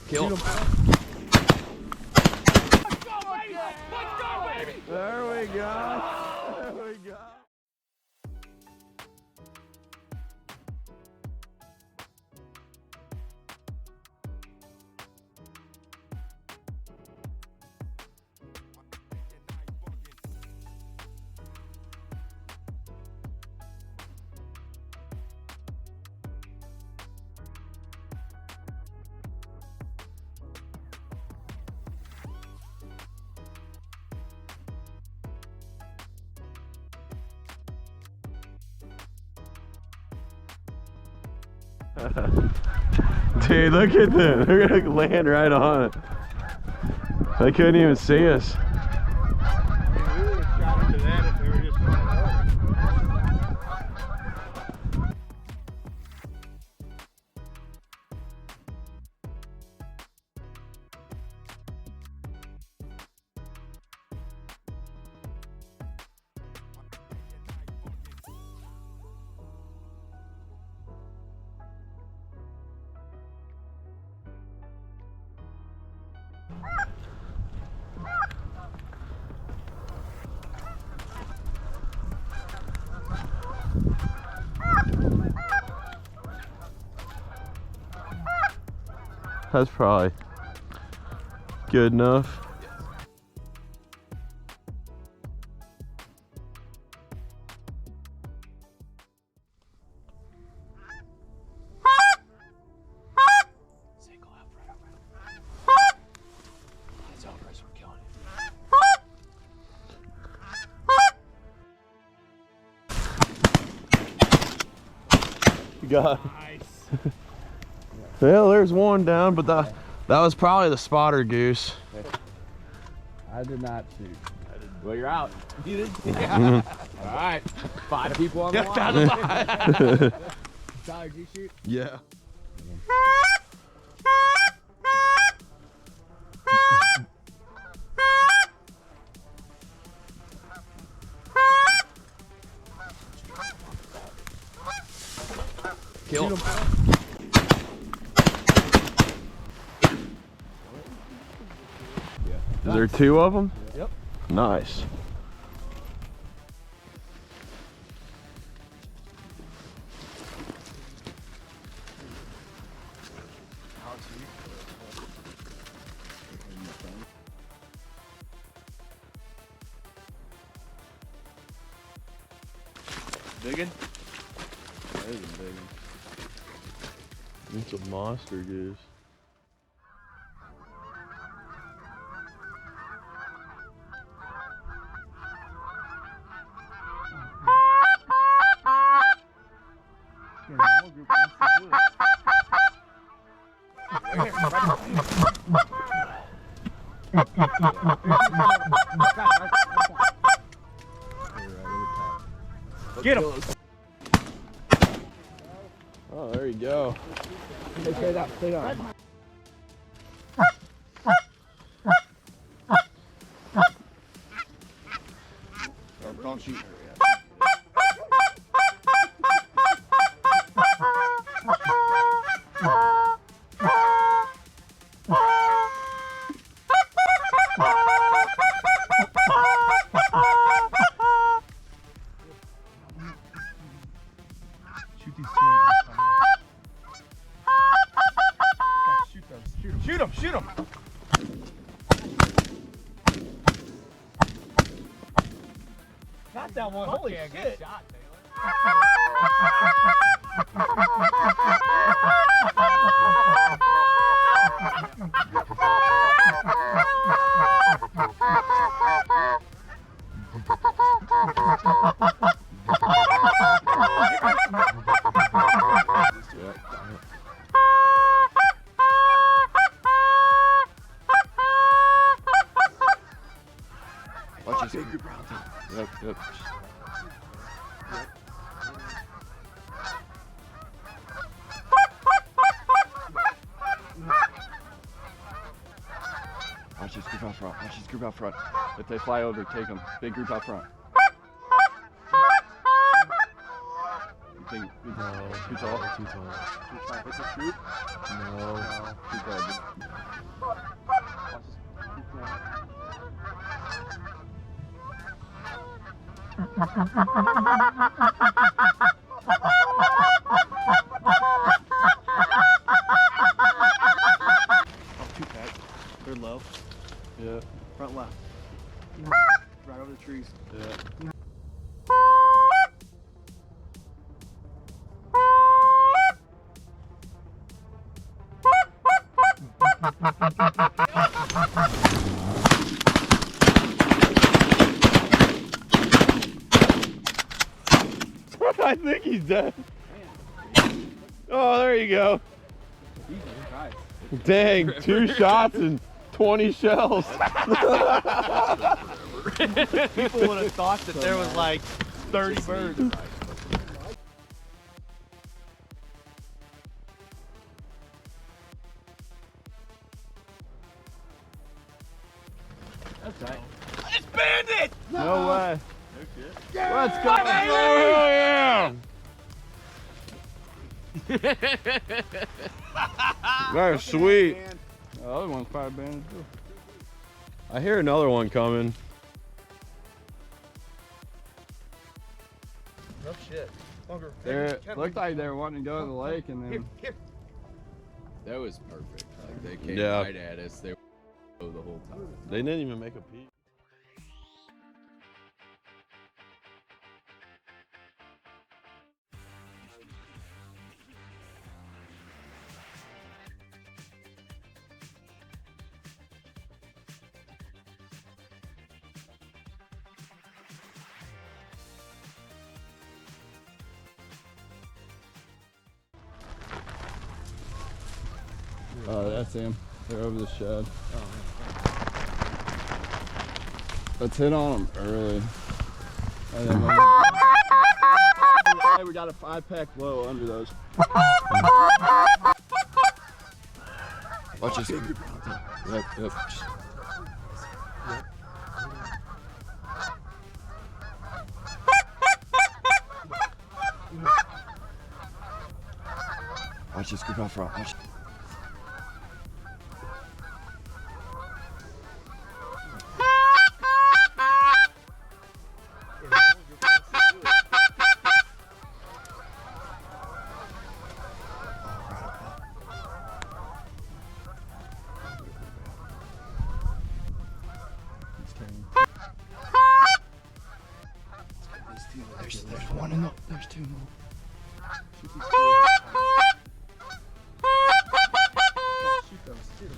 Kill him. Let's go, baby! Let's go, baby! There we go. There we go. Dude, look at them. They're gonna land right on it. They couldn't even see us. We would have shot into that if they were just going over. That's probably good enough. Single out, right out. It's over as we're killing it. You got it. Nice. Well, there's one down, but that was probably the spotter goose. I did not shoot. Well, you're out. You did? Yeah. All right. 5 people on the line. Tyler, did you shoot? Yeah. Kill him. Is there 2 of them? Yep. Nice. Digging? That is a big one. It's a monster goose. Get him! Oh, there you go. Stay down, stay down. Don't shoot. Shoot these 2 Shoot those. Shoot them. Shoot them. Got that one. Holy shit. Good shot, Watch this. Yep, yep. Watch this group out front. Watch this group out front. If they fly over, take them. Big group out front. Big No. Too tall? Too tall. You trying to hit the scoop? No. Too tall. Oh, two pack. They're low. Yeah. Front left. Right over the trees. Yeah. I think he's dead. Oh, there you go. Dang, 2 shots and 20 shells. People would have thought that there was like 30 birds. That's right. It's bandit! No way. Yeah! Let's go. Oh, yeah. That's sweet. The other one's probably banded too. I hear another one coming. No shit. Longer. It looked like they were wanting to go to the lake and then. That was perfect. Like they came Yeah. right at us. They were the whole time. They didn't even make a peep. Oh, that's him. They're over the shed. Let's hit on them early. And then hey, we got a 5-pack low under those. Watch this. Yep. Watch this group out front. Watch. There's one in the. There's two more.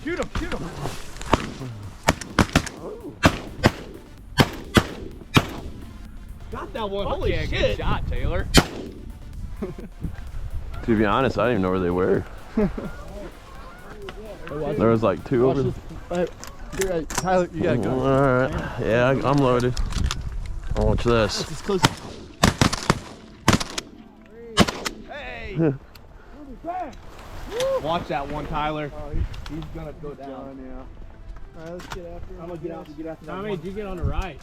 Shoot him! Shoot him! Got that one. Holy yeah, shit! good shot, Taylor. To be honest, I didn't even know where they were. There was like 2 over there. Right, Tyler, you gotta go. Alright. Yeah, I'm loaded. Watch this. It's close. Hey! Watch that one, Tyler. Oh, he's gonna go down. Yeah. Alright, let's get after him. I'm gonna get after that. How many did you get on the right?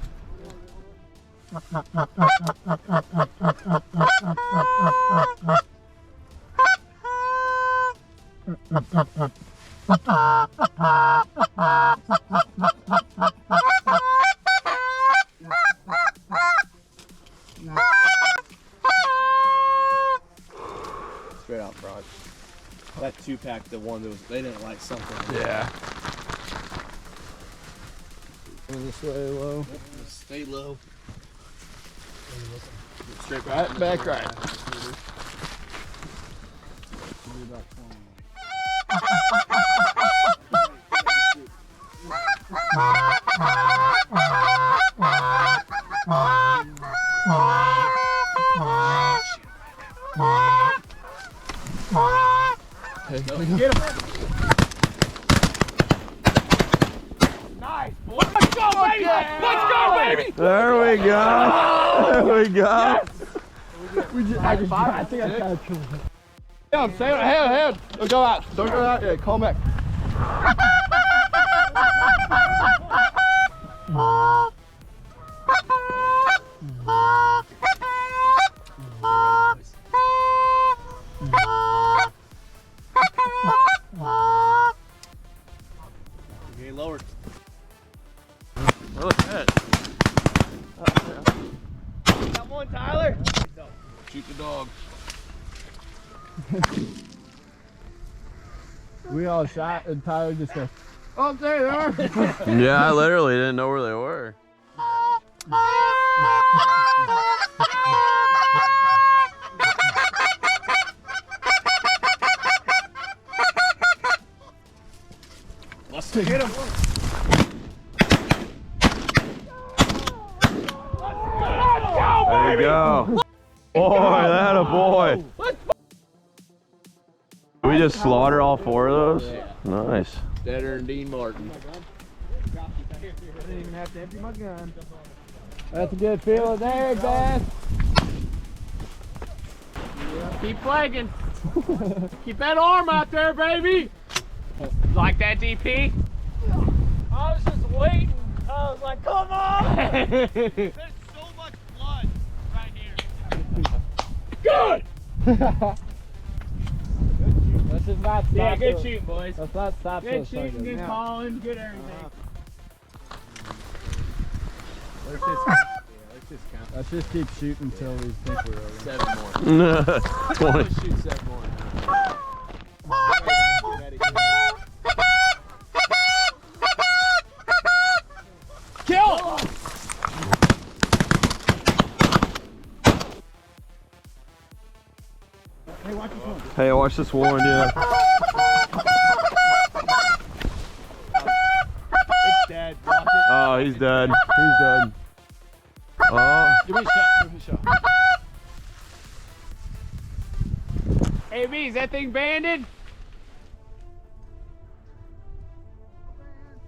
Straight out front. That 2-pack, the one that was, they didn't like something. Yeah. This way low. Stay low. Straight back right. Get him! Nice, boy! Let's go, baby! Let's go, baby! There we go. There we go. I think I got a kill. Yeah, stay on head. Don't go out. Don't go out. Yeah, call back. We all shot and Tyler just goes, oh, there they are. Yeah, I literally didn't know where they were. Let's get him. There you go. Boy, that a boy. Did we just slaughter all 4 of those? Yeah. Nice. Better than Dean Martin. I didn't even have to empty my gun. That's a good feeling there, Beth. Keep flagging. Keep that arm out there, baby. Like that, DP? I was just waiting. I was like, come on! Good. There's so much blood right here. Let's just not stop. Yeah, good shooting, boys. Let's not stop. Good shooting, good calling, good everything. Let's just count. Let's just keep shooting until we think we're over. 7 more. 20. Let's shoot 7 more. Kill! Hey, watch this one, yeah. It's dead. Watch it. Oh, he's dead. He's dead. Oh. Give me a shot. Give me a shot. Hey, B, is that thing banded?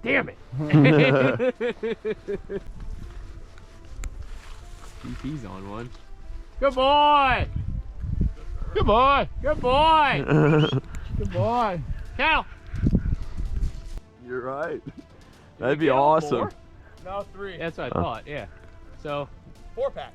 Damn it. DP's on one. Good boy. Good boy. Good boy. Good boy. Count. You're right. That'd be awesome. 4? No, 3. That's what I thought, yeah. So, 4-pack.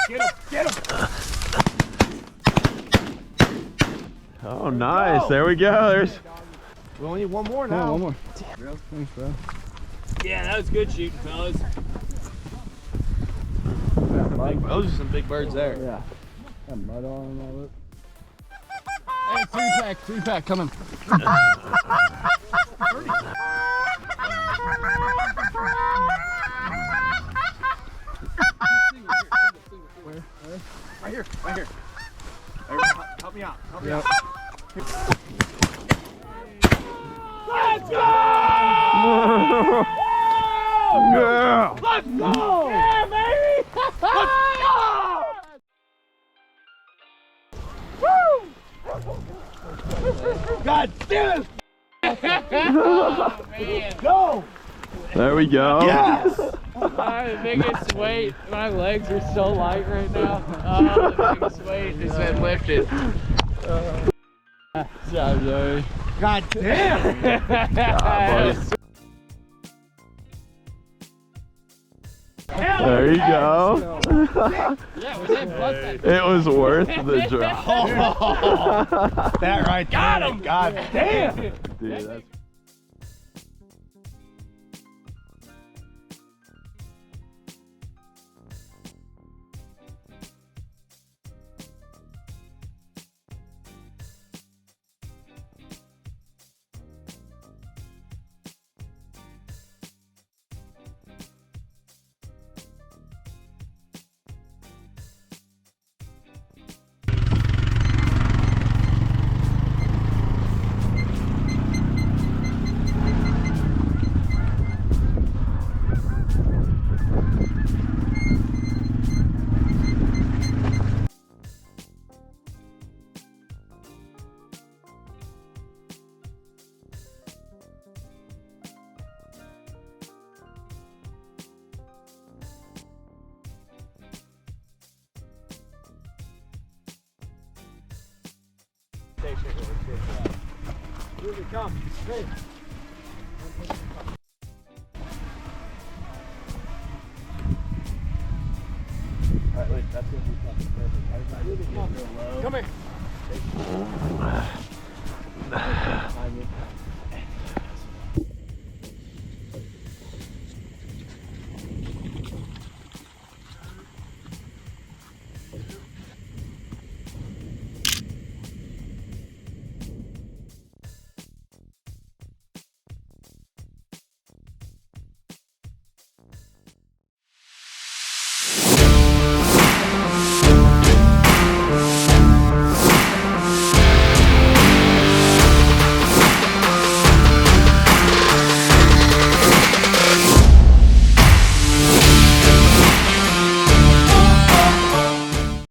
Get him! Get him! Oh, nice. There we go. There's. We only need 1 more Come on, now. one more. Thanks, bro. yeah, that was good shooting, fellas. Those are some big birds there. Yeah. Got mud on and all that. Hey, 3-pack coming. Where? Right here. Right here. Help me out. Help me out. Let's go! Yeah. Let's go! Yeah, baby! Let's go! Woo! God damn it! Man. Go! There we go. Yes! The biggest weight, my legs are so light right now. Oh, the biggest weight has been lifted. Yeah, Joey. God damn! There you go. Yeah, we did plus that. It was worth the drive. That right there. Got him! God damn! Dude, that's. Here we come. Hey. All right, wait. That's gonna be fucking perfect. Everybody just get real low. Come here.